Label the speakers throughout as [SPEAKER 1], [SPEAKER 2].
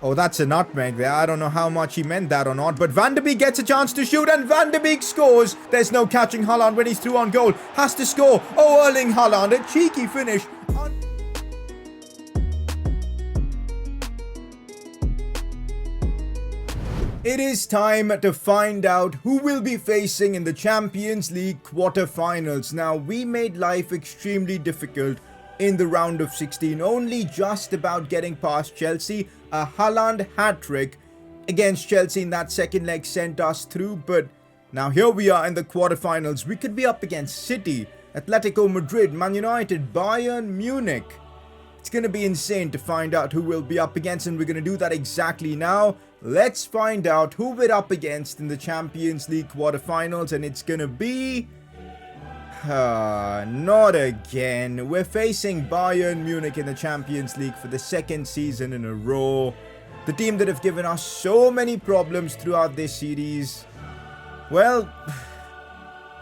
[SPEAKER 1] Oh, that's a nutmeg there. I don't know how much he meant that or not. But Van de Beek gets a chance to shoot and Van de Beek scores. There's no catching Haaland when he's through on goal. Has to score. Oh, Erling Haaland. A cheeky finish. It is time to find out who we'll be facing in the Champions League quarterfinals. Now, we made life extremely difficult in the round of 16, only just about getting past Chelsea. A Haaland hat-trick against Chelsea in that second leg sent us through, but now here we are in the quarterfinals. We could be up against City, Atletico Madrid, Man United, Bayern Munich. It's going to be insane to find out who we'll be up against, and we're going to do that exactly now. Let's find out who we're up against in the Champions League quarterfinals, and it's going to be... not again. We're facing Bayern Munich in the Champions League for the second season in a row. The team that have given us so many problems throughout this series. Well,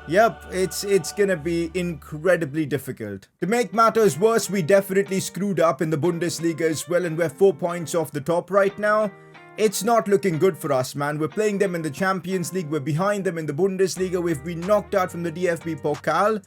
[SPEAKER 1] yep, it's gonna be incredibly difficult. To make matters worse, we definitely screwed up in the Bundesliga as well, and we're 4 points off the top right now. It's not looking good for us, man. We're playing them in the Champions League. We're behind them in the Bundesliga. We've been knocked out from the DFB Pokal.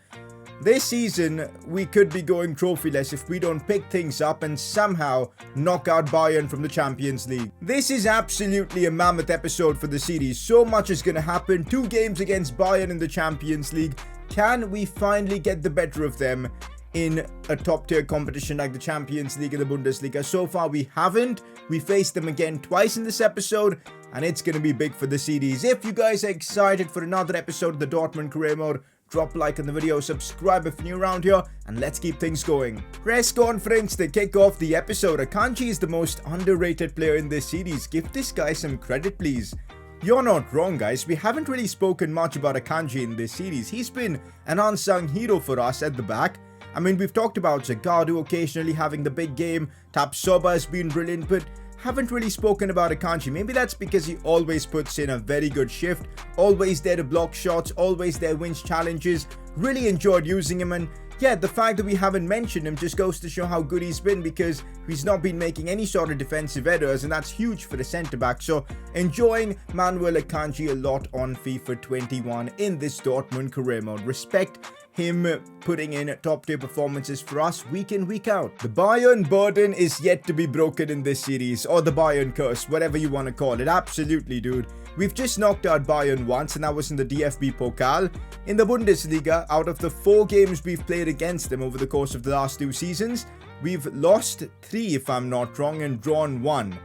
[SPEAKER 1] This season, we could be going trophyless if we don't pick things up and somehow knock out Bayern from the Champions League. This is absolutely a mammoth episode for the series. So much is going to happen. 2 games against Bayern in the Champions League. Can we finally get the better of them in a top tier competition like the Champions League and the Bundesliga? So far we haven't. We faced them again twice in this episode, and it's going to be big for the series. If you guys are excited for another episode of the Dortmund career mode, drop a like on the video, subscribe if you're new around here, and let's keep things going. Press conference to kick off the episode. Akanji is the most underrated player in this series. Give this guy some credit, please. You're not wrong, guys. We haven't really spoken much about Akanji in this series. He's been an unsung hero for us at the back. I mean, we've talked about Zagadou occasionally having the big game. Tapsoba has been brilliant, but haven't really spoken about Akanji. Maybe that's because he always puts in a very good shift. Always there to block shots. Always there wins challenges. Really enjoyed using him, and yeah, the fact that we haven't mentioned him just goes to show how good he's been, because he's not been making any sort of defensive errors, and that's huge for the centre-back. So enjoying Manuel Akanji a lot on FIFA 21 in this Dortmund career mode. Respect him putting in top tier performances for us week in, week out. The Bayern burden is yet to be broken in this series, or the Bayern curse, whatever you want to call it. Absolutely, dude. We've just knocked out Bayern once, and that was in the DFB Pokal. In the Bundesliga, out of the 4 games we've played against them over the course of the last 2 seasons, we've lost 3 if I'm not wrong, and drawn 1.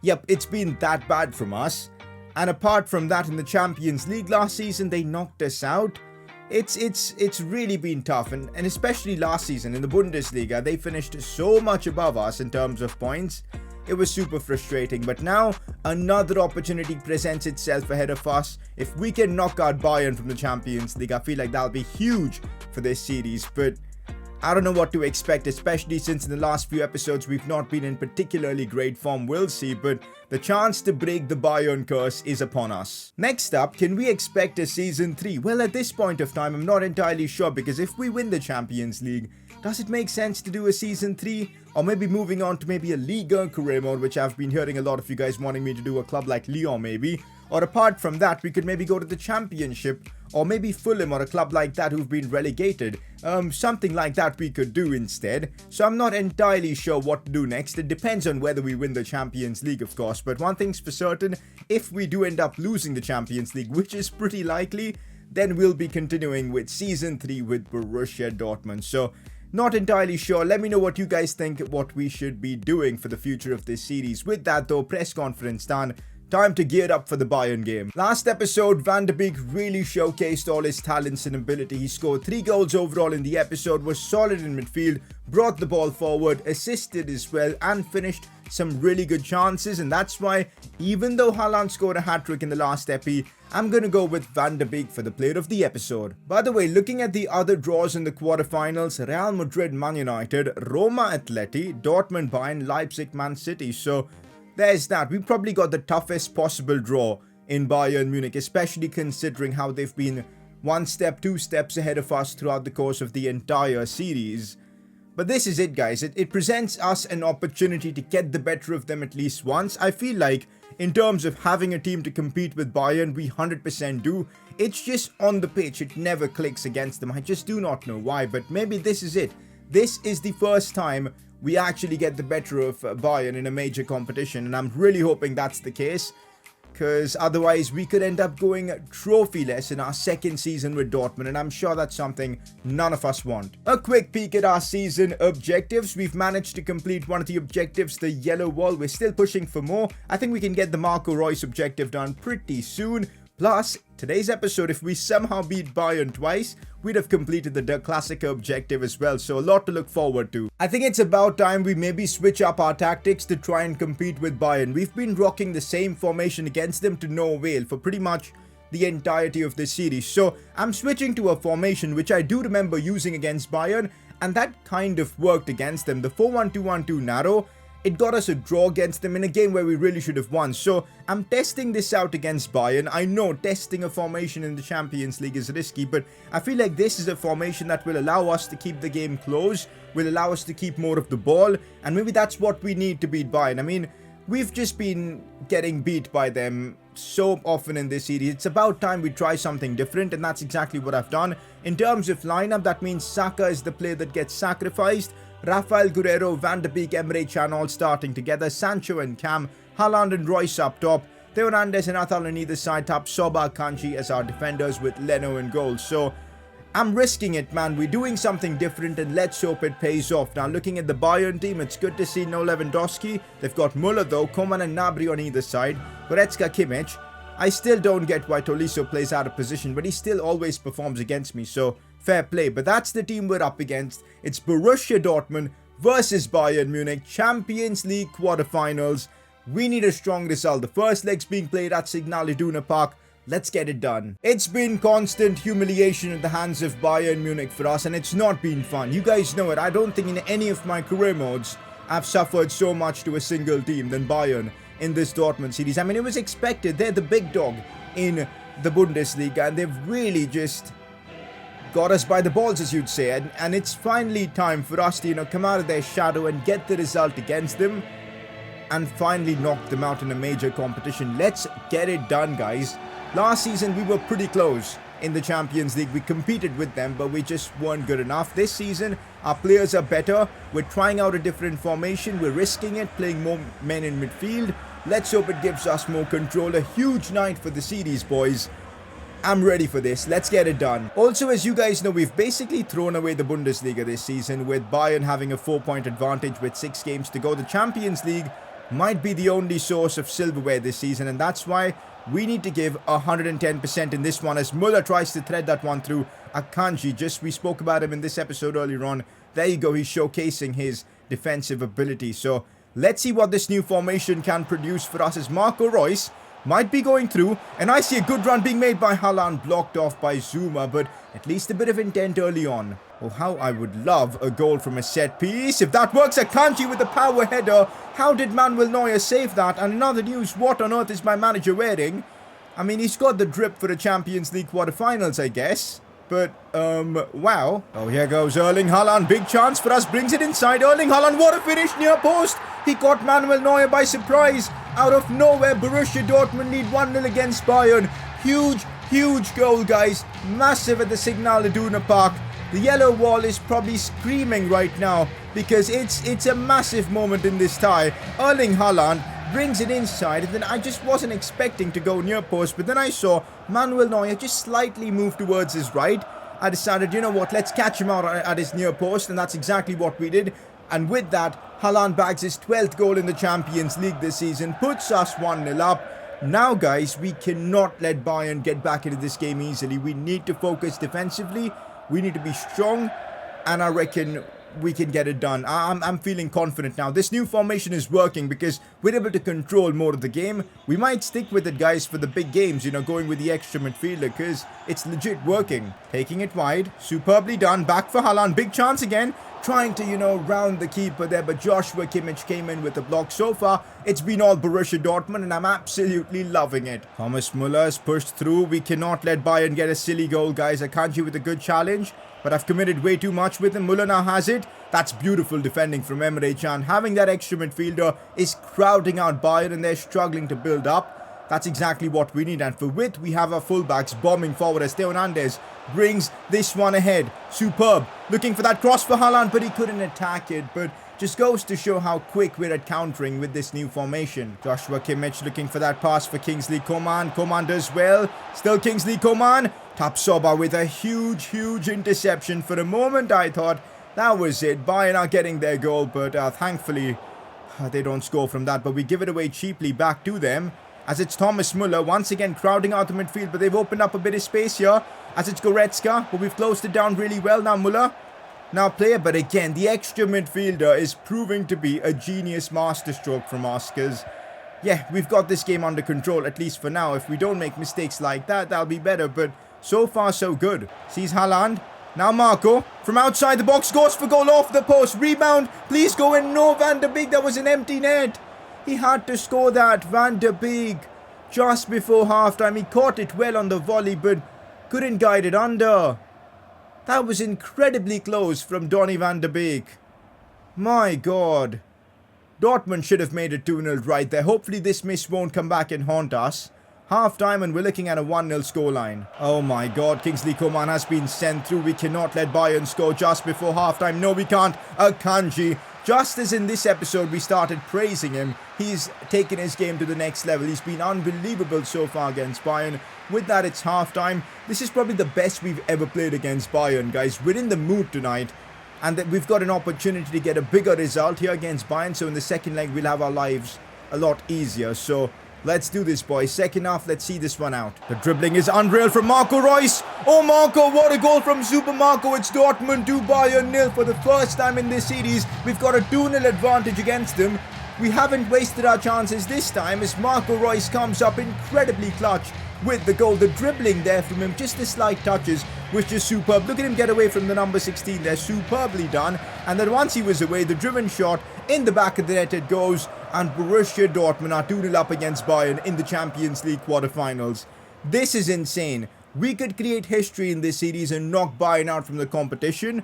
[SPEAKER 1] Yep, it's been that bad from us. And apart from that, in the Champions League last season, they knocked us out. It's really been tough, and especially last season in the Bundesliga, they finished so much above us in terms of points. It was super frustrating, but now another opportunity presents itself ahead of us. If we can knock out Bayern from the Champions League, I feel like that'll be huge for this series, but I don't know what to expect, especially since in the last few episodes we've not been in particularly great form. We'll see, but the chance to break the Bayern curse is upon us. Next up, can we expect a Season 3? Well, at this point of time, I'm not entirely sure, because if we win the Champions League, does it make sense to do a Season 3? Or maybe moving on to maybe a Liga career mode, which I've been hearing a lot of you guys wanting me to do, a club like Lyon maybe. Or apart from that, we could maybe go to the Championship, or maybe Fulham or a club like that who've been relegated. Something like that we could do instead. So I'm not entirely sure what to do next. It depends on whether we win the Champions League, of course. But one thing's for certain, if we do end up losing the Champions League, which is pretty likely, then we'll be continuing with Season 3 with Borussia Dortmund. So not entirely sure. Let me know what you guys think, what we should be doing for the future of this series. With that though, press conference done. Time to gear up for the Bayern game. Last episode, Van de Beek really showcased all his talents and ability. He scored 3 goals overall in the episode, was solid in midfield, brought the ball forward, assisted as well, and finished some really good chances. And that's why, even though Haaland scored a hat-trick in the last epi, I'm gonna go with Van de Beek for the player of the episode. By the way, looking at the other draws in the quarterfinals, Real Madrid, Man United, Roma, Atleti, Dortmund, Bayern, Leipzig, Man City. So there's that. We probably got the toughest possible draw in Bayern Munich, especially considering how they've been 1 step, 2 steps ahead of us throughout the course of the entire series. But this is it, guys. It presents us an opportunity to get the better of them at least once. I feel like in terms of having a team to compete with Bayern, we 100% do. It's just on the pitch, it never clicks against them. I just do not know why, but maybe this is it. This is the first time we actually get the better of Bayern in a major competition, and I'm really hoping that's the case. Because otherwise we could end up going trophyless in our second season with Dortmund, and I'm sure that's something none of us want. A quick peek at our season objectives. We've managed to complete one of the objectives, the yellow wall. We're still pushing for more. I think we can get the Marco Reus objective done pretty soon. Plus, today's episode, if we somehow beat Bayern twice, we'd have completed the Der Klassiker objective as well, so a lot to look forward to. I think it's about time we maybe switch up our tactics to try and compete with Bayern. We've been rocking the same formation against them to no avail for pretty much the entirety of this series. So I'm switching to a formation which I do remember using against Bayern, and that kind of worked against them. The 4-1-2-1-2 narrow. It got us a draw against them in a game where we really should have won. So I'm testing this out against Bayern. I know testing a formation in the Champions League is risky, but I feel like this is a formation that will allow us to keep the game close, will allow us to keep more of the ball, and maybe that's what we need to beat Bayern. I mean, we've just been getting beat by them so often in this series. It's about time we try something different, and that's exactly what I've done. In terms of lineup, that means Saka is the player that gets sacrificed. Rafael Guerreiro, Van de Beek, Emre Can all starting together. Sancho and Cam, Haaland and Royce up top. Theo Hernandez and Athal on either side. Tapsoba, Kanji as our defenders with Leno in goal. So I'm risking it, man. We're doing something different, and let's hope it pays off. Now, looking at the Bayern team, it's good to see no Lewandowski. They've got Müller though, Coman and Gnabry on either side. Goretzka, Kimmich. I still don't get why Tolisso plays out of position, but he still always performs against me, so fair play. But that's the team we're up against. It's Borussia Dortmund versus Bayern Munich, Champions League quarterfinals. We need a strong result. The first leg's being played at Signal Iduna Park. Let's get it done. It's been constant humiliation at the hands of Bayern Munich for us, and it's not been fun. You guys know it. I don't think in any of my career modes I've suffered so much to a single team than Bayern in this Dortmund series. I mean, it was expected. They're the big dog in the Bundesliga, and they've really just got us by the balls, as you'd say. And it's finally time for us to, come out of their shadow and get the result against them and finally knock them out in a major competition. Let's get it done, guys. Last season, we were pretty close in the Champions League. We competed with them, but we just weren't good enough. This season, our players are better. We're trying out a different formation. We're risking it, playing more men in midfield. Let's hope it gives us more control. A huge night for the series, boys. I'm ready for this. Let's get it done. Also, as you guys know, we've basically thrown away the Bundesliga this season, with Bayern having a 4-point advantage with 6 games to go. The Champions League might be the only source of silverware this season, and that's why we need to give 110% in this one, as Müller tries to thread that one through. Akanji, we spoke about him in this episode earlier on. There you go, he's showcasing his defensive ability. So let's see what this new formation can produce for us, as Marco Reus might be going through, and I see a good run being made by Haaland, blocked off by Zuma, but at least a bit of intent early on. Oh, how I would love a goal from a set piece. If that works, Akanji with the power header. How did Manuel Neuer save that? And in other news, what on earth is my manager wearing? I mean, he's got the drip for the Champions League quarterfinals, I guess. But, wow. Oh, here goes Erling Haaland. Big chance for us. Brings it inside. Erling Haaland, what a finish, near post. He caught Manuel Neuer by surprise. Out of nowhere, Borussia Dortmund lead 1-0 against Bayern. Huge goal, guys. Massive at the Signal Iduna Park. The yellow wall is probably screaming right now, because it's a massive moment in this tie. Erling Haaland brings it inside, and then I just wasn't expecting to go near post, but then I saw Manuel Neuer just slightly move towards his right. I decided, you know what, let's catch him out at his near post, and that's exactly what we did. And with that, Haaland bags his 12th goal in the Champions League this season, puts us 1-0 up. Now, guys, we cannot let Bayern get back into this game easily. We need to focus defensively. We need to be strong, and I reckon we can get it done. I'm feeling confident now. This new formation is working because we're able to control more of the game. We might stick with it, guys, for the big games, going with the extra midfielder, because it's legit working. Taking it wide. Superbly done. Back for Haaland. Big chance again. trying to, round the keeper there, but Joshua Kimmich came in with the block. So far, it's been all Borussia Dortmund, and I'm absolutely loving it. Thomas Muller has pushed through. We cannot let Bayern get a silly goal, guys. Akanji with a good challenge, but I've committed way too much with him. Muller now has it. That's beautiful defending from Emre Can. Having that extra midfielder is crowding out Bayern, and they're struggling to build up. That's exactly what we need, and for width, we have our fullbacks bombing forward as Theo Hernandez brings this one ahead. Superb. Looking for that cross for Haaland, but he couldn't attack it. But just goes to show how quick we're at countering with this new formation. Joshua Kimmich looking for that pass for Kingsley Coman. Coman does well. Still Kingsley Coman. Tapsoba with a huge interception. For a moment, I thought that was it. Bayern are getting their goal, but thankfully, they don't score from that. But we give it away cheaply back to them, as it's Thomas Muller once again crowding out the midfield, but they've opened up a bit of space here, as it's Goretzka, but we've closed it down really well. Now Muller, now player, but again, the extra midfielder is proving to be a genius masterstroke from us, because, yeah, we've got this game under control, at least for now. If we don't make mistakes like that, that'll be better, but so far so good. Sees Haaland, now Marco, from outside the box, goes for goal off the post, rebound, please go in, no Van de Beek, that was an empty net. He had to score that, Van de Beek, just before halftime. He caught it well on the volley, but couldn't guide it under. That was incredibly close from Donny Van de Beek. My God. Dortmund should have made it 2-0 right there. Hopefully this miss won't come back and haunt us. Half-time and we're looking at a 1-0 scoreline. Oh my God, Kingsley Coman has been sent through. We cannot let Bayern score just before half-time. No, we can't. Akanji. Just as in this episode we started praising him, he's taken his game to the next level. He's been unbelievable so far against Bayern. With that, it's half-time. This is probably the best we've ever played against Bayern, guys. We're in the mood tonight, and that we've got an opportunity to get a bigger result here against Bayern. So in the second leg, we'll have our lives a lot easier. So let's do this, boys. Second half, let's see this one out. The dribbling is unreal from Marco Reus. Oh, Marco, what a goal from Super Marco. It's Dortmund 2, Bayern 0 for the first time in this series. We've got a 2-0 advantage against them. We haven't wasted our chances this time, as Marco Reus comes up incredibly clutch with the goal. The dribbling there from him, just the slight touches, which is superb. Look at him get away from the number 16 there, superbly done. And then once he was away, the driven shot in the back of the net, it goes. And Borussia Dortmund are 2-0 up against Bayern in the Champions League quarterfinals. This is insane. We could create history in this series and knock Bayern out from the competition.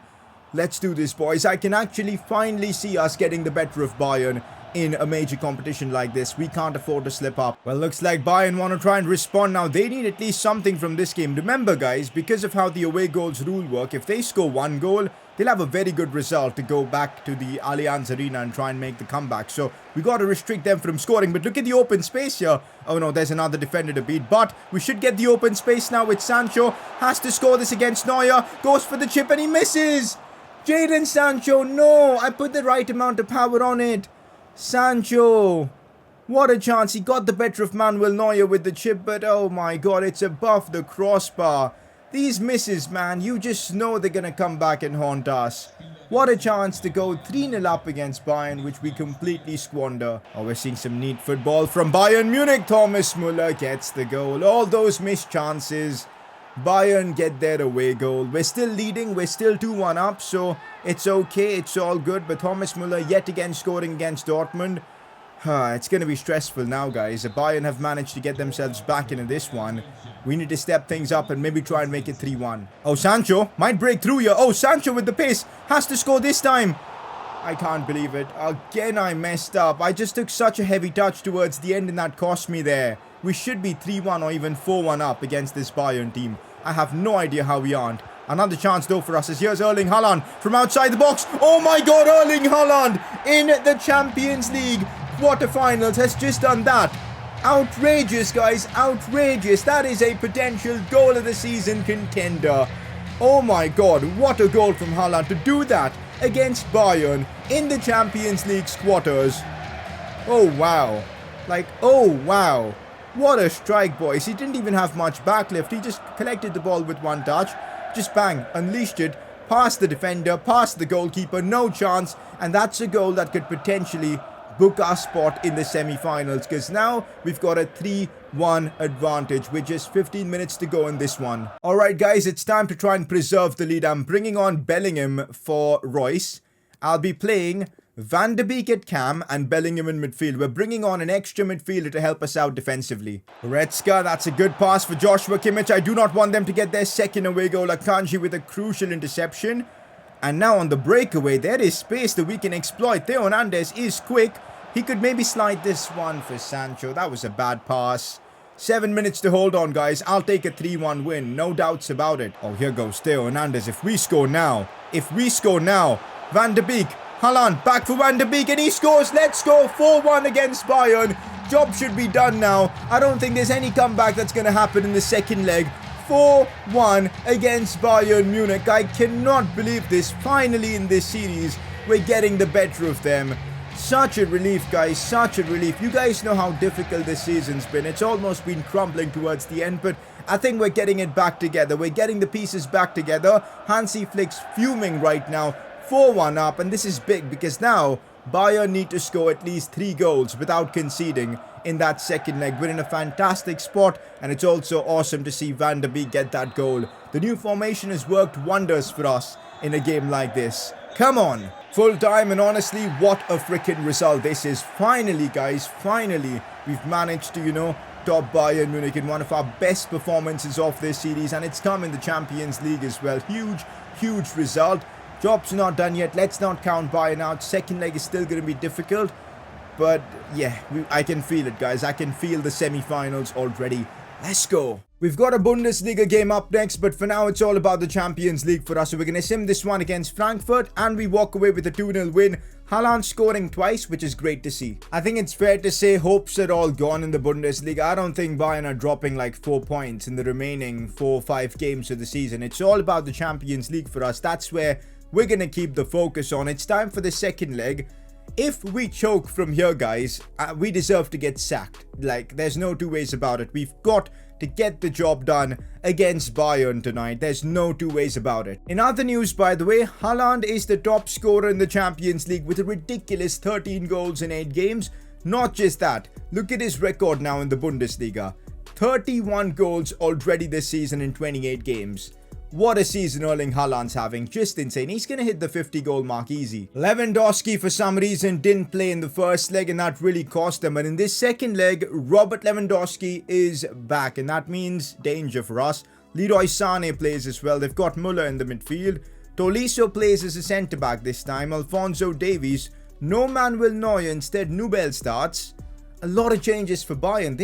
[SPEAKER 1] Let's do this, boys. I can actually finally see us getting the better of Bayern in a major competition like this. We can't afford to slip up. Well, looks like Bayern want to try and respond now. They need at least something from this game. Remember, guys, because of how the away goals rule work, if they score one goal, they'll have a very good result to go back to the Allianz Arena and try and make the comeback. So we got to restrict them from scoring. But look at the open space here. Oh no, there's another defender to beat. But we should get the open space now with Sancho. Has to score this against Neuer. Goes for the chip and he misses. Jadon Sancho, no. I put the right amount of power on it. Sancho. What a chance. He got the better of Manuel Neuer with the chip. But oh my God, it's above the crossbar. These misses, man, you just know they're going to come back and haunt us. What a chance to go 3-0 up against Bayern, which we completely squander. Oh, we're seeing some neat football from Bayern Munich. Thomas Muller gets the goal. All those missed chances. Bayern get their away goal. We're still leading. We're still 2-1 up, so it's okay. It's all good. But Thomas Muller yet again scoring against Dortmund. It's going to be stressful now, guys. Bayern have managed to get themselves back into this one. We need to step things up and maybe try and make it 3-1. Oh, Sancho might break through here. Oh, Sancho with the pace. Has to score this time. I can't believe it. Again, I messed up. I just took such a heavy touch towards the end and that cost me there. We should be 3-1 or even 4-1 up against this Bayern team. I have no idea how we aren't. Another chance though for us as here's Erling Haaland from outside the box. Oh my God, Erling Haaland in the Champions League quarterfinals has just done that. Outrageous, guys, outrageous. That is a potential goal of the season contender. Oh my God, what a goal from Haaland to do that against Bayern in the Champions League quarters. Oh wow. Like, oh wow. What a strike, boys. He didn't even have much backlift. He just collected the ball with one touch. Just bang, unleashed it, past the defender, past the goalkeeper, no chance. And that's a goal that could potentially book our spot in the semi-finals, because now we've got a 3-1 advantage with just 15 minutes to go in this one. Alright guys, it's time to try and preserve the lead. I'm bringing on Bellingham for Reus. I'll be playing Van de Beek at cam and Bellingham in midfield. We're bringing on an extra midfielder to help us out defensively. Goretzka, that's a good pass for Joshua Kimmich. I do not want them to get their second away goal. Akanji with a crucial interception. And now on the breakaway, there is space that we can exploit. Theo Hernandez is quick. He could maybe slide this one for Sancho. That was a bad pass. 7 minutes to hold on, guys. I'll take a 3-1 win. No doubts about it. Oh, here goes Theo Hernandez. If we score now. Van de Beek. Haaland back for Van de Beek and he scores. Let's go. 4-1 against Bayern. Job should be done now. I don't think there's any comeback that's going to happen in the second leg. 4-1 against Bayern Munich. I cannot believe this. Finally in this series, we're getting the better of them. Such a relief, guys. Such a relief. You guys know how difficult this season's been. It's almost been crumbling towards the end, but I think we're getting it back together. We're getting the pieces back together. Hansi Flick's fuming right now. 4-1 up, and this is big because now Bayern need to score at least 3 goals without conceding in that second leg. We're in a fantastic spot, and it's also awesome to see Van de Beek get that goal. The new formation has worked wonders for us in a game like this. Come on. Full time, and honestly, what a freaking result this is. Finally, guys, finally, we've managed to, top Bayern Munich in one of our best performances of this series, and it's come in the Champions League as well. Huge, huge result. Job's not done yet. Let's not count Bayern out. Second leg is still going to be difficult. But yeah, I can feel it, guys. I can feel the semi-finals already. Let's go. We've got a Bundesliga game up next, but for now it's all about the Champions League for us. So we're going to sim this one against Frankfurt, and we walk away with a 2-0 win. Haaland scoring twice, which is great to see. I think it's fair to say hopes are all gone in the Bundesliga. I don't think Bayern are dropping like 4 points in the remaining 4 or 5 games of the season. It's all about the Champions League for us. That's where we're going to keep the focus on. It's time for the second leg. If we choke from here, guys, we deserve to get sacked. Like, there's no two ways about it. We've got to get the job done against Bayern tonight. There's no two ways about it. In other news, by the way, Haaland is the top scorer in the Champions League with a ridiculous 13 goals in 8 games. Not just that, look at his record now in the Bundesliga. 31 goals already this season in 28 games. What a season Erling Haaland's having. Just insane. He's going to hit the 50 goal mark easy. Lewandowski for some reason didn't play in the first leg, and that really cost them. But in this second leg, Robert Lewandowski is back, and that means danger for us. Leroy Sané plays as well. They've got Müller in the midfield. Tolisso plays as a centre-back this time. Alphonso Davies. No Manuel Neuer. Instead, Nubel starts. A lot of changes for Bayern.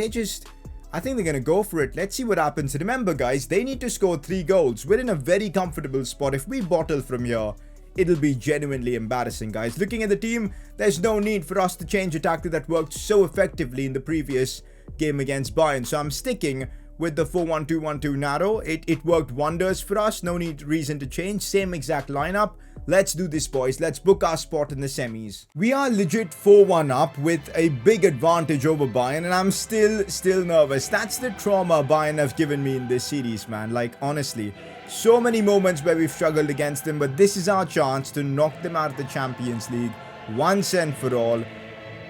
[SPEAKER 1] I think they're going to go for it. Let's see what happens. Remember, guys, they need to score 3 goals. We're in a very comfortable spot. If we bottle from here, it'll be genuinely embarrassing, guys. Looking at the team, there's no need for us to change a tactic that worked so effectively in the previous game against Bayern. So I'm sticking with the 4-1-2-1-2 narrow. It worked wonders for us. No reason to change. Same exact lineup. Let's do this, boys. Let's book our spot in the semis. We are legit 4-1 up with a big advantage over Bayern, and I'm still nervous. That's the trauma Bayern have given me in this series, man. Like, honestly, so many moments where we've struggled against them, but this is our chance to knock them out of the Champions League once and for all.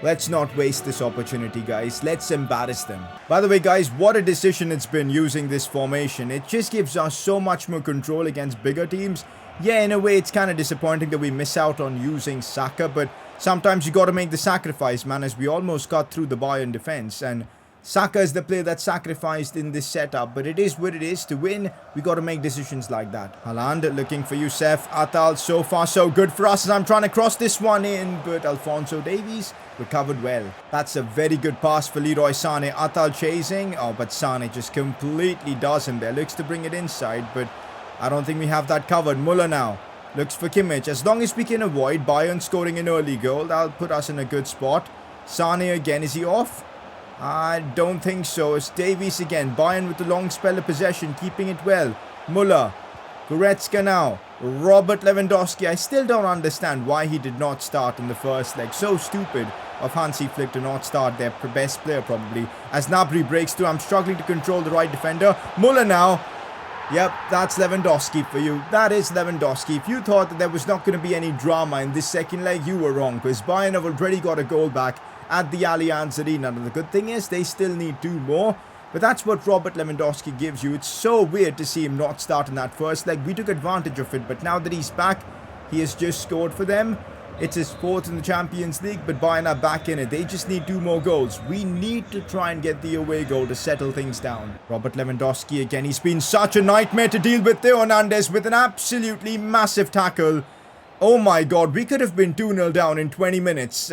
[SPEAKER 1] Let's not waste this opportunity, guys. Let's embarrass them. By the way, guys, what a decision it's been using this formation. It just gives us so much more control against bigger teams. Yeah, in a way, it's kind of disappointing that we miss out on using Saka, but sometimes you got to make the sacrifice, man, as we almost got through the Bayern defense. And Saka is the player that sacrificed in this setup, but it is what it is. To win, we got to make decisions like that. Haaland looking for Youssef Attal. So far, so good for us as I'm trying to cross this one in, but Alphonso Davies recovered well. That's a very good pass for Leroy Sané. Attal chasing. Oh, but Sané just completely does him there. Looks to bring it inside, but I don't think we have that covered. Müller now looks for Kimmich. As long as we can avoid Bayern scoring an early goal, that'll put us in a good spot. Sané again. Is he off? I don't think so. It's Davies again. Bayern with the long spell of possession, keeping it well. Müller. Goretzka now. Robert Lewandowski. I still don't understand why he did not start in the first leg. So stupid of Hansi Flick to not start their best player probably. As Gnabry breaks through, I'm struggling to control the right defender. Müller now. Yep, that's Lewandowski for you. That is Lewandowski. If you thought that there was not going to be any drama in this second leg, you were wrong, because Bayern have already got a goal back at the Allianz Arena. And the good thing is they still need 2 more. But that's what Robert Lewandowski gives you. It's so weird to see him not start in that first leg. We took advantage of it, but now that he's back, he has just scored for them. It's his fourth in the Champions League, but Bayern are back in it. They just need 2 more goals. We need to try and get the away goal to settle things down. Robert Lewandowski again. He's been such a nightmare to deal with. Theo Hernandez with an absolutely massive tackle. Oh my god, we could have been 2-0 down in 20 minutes.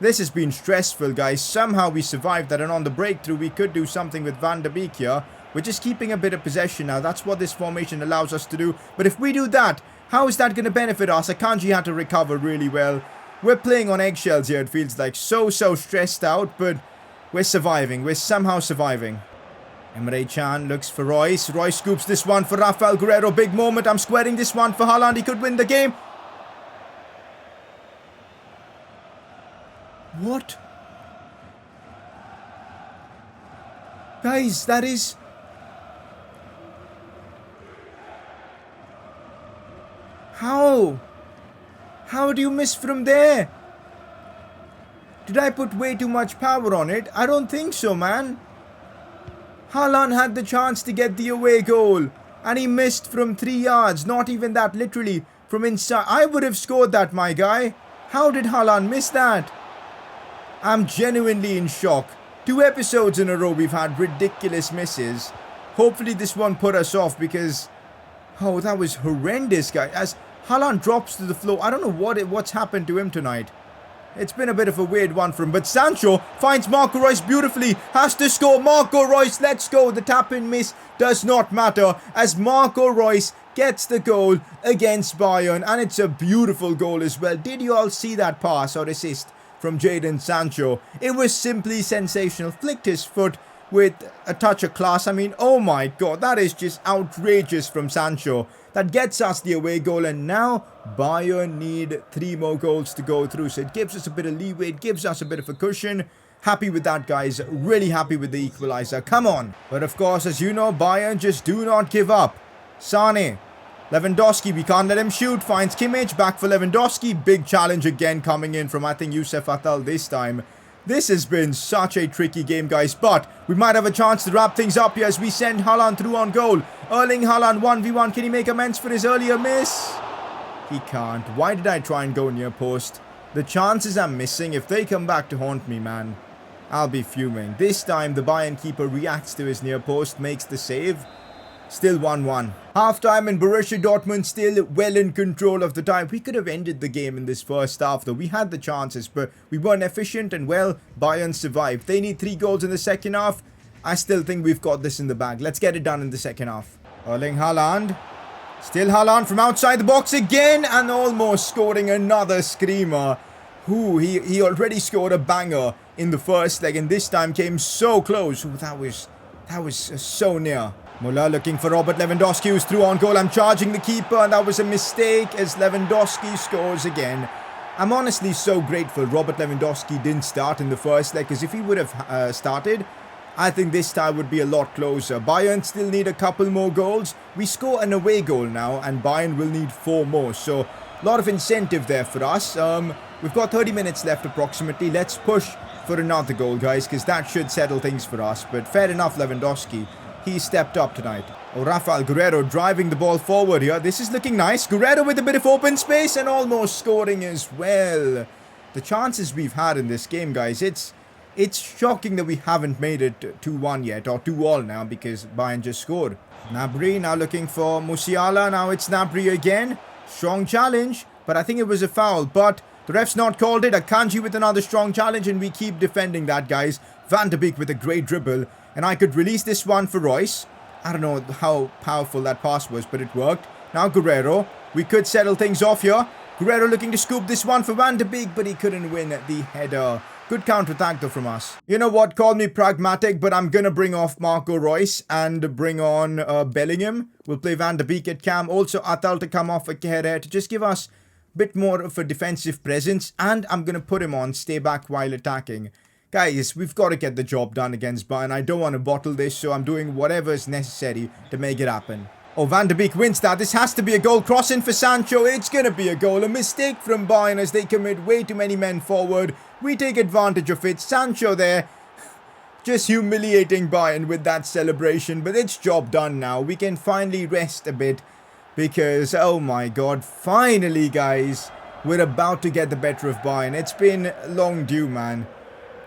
[SPEAKER 1] This has been stressful, guys. Somehow we survived that, and on the breakthrough we could do something with Van de Beek here. We're just keeping a bit of possession now. That's what this formation allows us to do. But if we do that, how is that going to benefit us? Akanji had to recover really well. We're playing on eggshells here, it feels like. So stressed out, but we're surviving. We're somehow surviving. Emre Can looks for Royce. Royce scoops this one for Rafael Guerrero. Big moment. I'm squaring this one for Haaland. He could win the game. What? Guys, that is... How? How do you miss from there? Did I put way too much power on it? I don't think so, man. Haaland had the chance to get the away goal, and he missed from 3 yards. Not even that, literally from inside. I would have scored that, my guy. How did Haaland miss that? I'm genuinely in shock. 2 episodes in a row we've had ridiculous misses. Hopefully this one put us off, because... Oh, that was horrendous, guys. As Haaland drops to the floor, I don't know what's happened to him tonight. It's been a bit of a weird one for him. But Sancho finds Marco Reus beautifully. Has to score. Marco Reus, let's go. The tap-in miss does not matter, as Marco Reus gets the goal against Bayern. And it's a beautiful goal as well. Did you all see that pass or assist from Jadon Sancho? It was simply sensational. Flicked his foot with a touch of class. I mean, oh my god, that is just outrageous from Sancho. That gets us the away goal, and now Bayern need 3 more goals to go through. So it gives us a bit of leeway, it gives us a bit of a cushion. Happy with that, guys. Really happy with the equaliser. Come on. But of course, as you know, Bayern just do not give up. Sane. Lewandowski, we can't let him shoot. Finds Kimmich, back for Lewandowski. Big challenge again coming in from, I think, Youssef Attal this time. This has been such a tricky game, guys, but we might have a chance to wrap things up here as we send Haaland through on goal. Erling Haaland 1v1. Can he make amends for his earlier miss? He can't. Why did I try and go near post? The chances I'm missing, if they come back to haunt me, man, I'll be fuming. This time, the Bayern keeper reacts to his near post, makes the save. Still 1-1. Half-time and Borussia Dortmund still well in control of the time. We could have ended the game in this first half though. We had the chances, but we weren't efficient, and well, Bayern survived. They need 3 goals in the second half. I still think we've got this in the bag. Let's get it done in the second half. Erling Haaland. Still Haaland from outside the box again, and almost scoring another screamer. He already scored a banger in the first leg, and this time came so close. Ooh, that was so near. Muller looking for Robert Lewandowski, who's through on goal. I'm charging the keeper, and that was a mistake as Lewandowski scores again. I'm honestly so grateful Robert Lewandowski didn't start in the first leg, because if he would have started, I think this tie would be a lot closer. Bayern still need a couple more goals. We score an away goal now, and Bayern will need 4 more. So, a lot of incentive there for us. We've got 30 minutes left approximately. Let's push for another goal, guys, because that should settle things for us. But fair enough, Lewandowski. He stepped up tonight. Oh, Rafael Guerrero driving the ball forward here. This is looking nice. Guerrero with a bit of open space and almost scoring as well. The chances we've had in this game, guys, it's shocking that we haven't made it 2-1 yet, or 2-all now, because Bayern just scored. Gnabry now looking for Musiala. Now it's Gnabry again. Strong challenge, but I think it was a foul. But the ref's not called it. Akanji with another strong challenge, and we keep defending that, guys. Van de Beek with a great dribble. And I could release this one for Royce. I don't know how powerful that pass was, but it worked. Now Guerrero. We could settle things off here. Guerrero looking to scoop this one for Van de Beek, but he couldn't win the header. Good counter-attack though from us. You know what? Call me pragmatic, but I'm going to bring off Marco Reus and bring on Bellingham. We'll play Van de Beek at cam. Also Attal to come off for Kehrer to just give us a bit more of a defensive presence. And I'm going to put him on stay back while attacking. Guys, we've got to get the job done against Bayern. I don't want to bottle this, so I'm doing whatever is necessary to make it happen. Oh, Van de Beek wins that. This has to be a goal. Crossing for Sancho. It's going to be a goal. A mistake from Bayern as they commit way too many men forward. We take advantage of it. Sancho there, just humiliating Bayern with that celebration. But it's job done now. We can finally rest a bit because, oh my god, finally, guys. we're about to get the better of Bayern. It's been long due, man.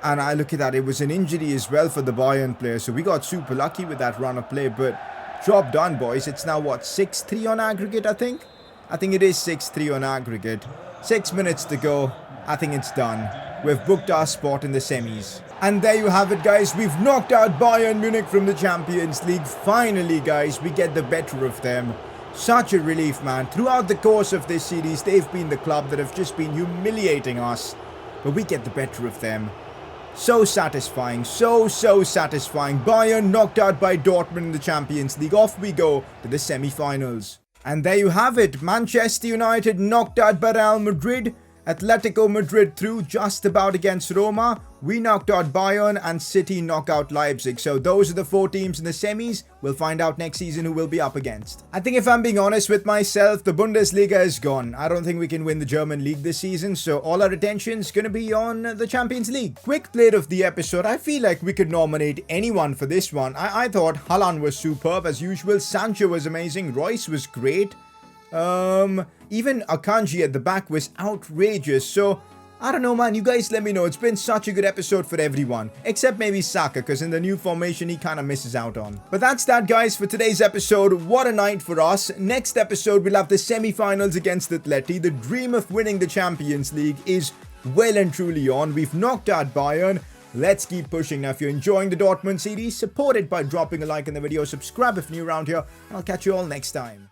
[SPEAKER 1] And I look at that, it was an injury as well for the Bayern player. So we got super lucky with that run of play. But job done, boys. It's now, what, 6-3 on aggregate, I think? I think it is 6-3 on aggregate. 6 minutes to go. I think it's done. We've booked our spot in the semis. And there you have it, guys. We've knocked out Bayern Munich from the Champions League. Finally, guys, we get the better of them. Such a relief, man. Throughout the course of this series, they've been the club that have just been humiliating us. But we get the better of them. So satisfying. So satisfying. Bayern knocked out by Dortmund in the Champions League. Off we go to the semi-finals. And there you have it. Manchester United knocked out by Real Madrid. Atletico Madrid through just about against Roma. We knocked out Bayern and City knocked out Leipzig. So those are the 4 teams in the semis. We'll find out next season who we'll be up against. I think if I'm being honest with myself, the Bundesliga is gone. I don't think we can win the German league this season. So all our attention's going to be on the Champions League. Quick plate of the episode. I feel like we could nominate anyone for this one. I thought Haaland was superb as usual. Sancho was amazing. Royce was great. Even Akanji at the back was outrageous. So I don't know, man. You guys let me know. It's been such a good episode for everyone. Except maybe Saka, because in the new formation, he kind of misses out on. But that's that, guys, for today's episode. What a night for us. Next episode, we'll have the semi-finals against Atleti. The dream of winning the Champions League is well and truly on. We've knocked out Bayern. Let's keep pushing. Now, if you're enjoying the Dortmund series, support it by dropping a like in the video. Subscribe if new around here. And I'll catch you all next time.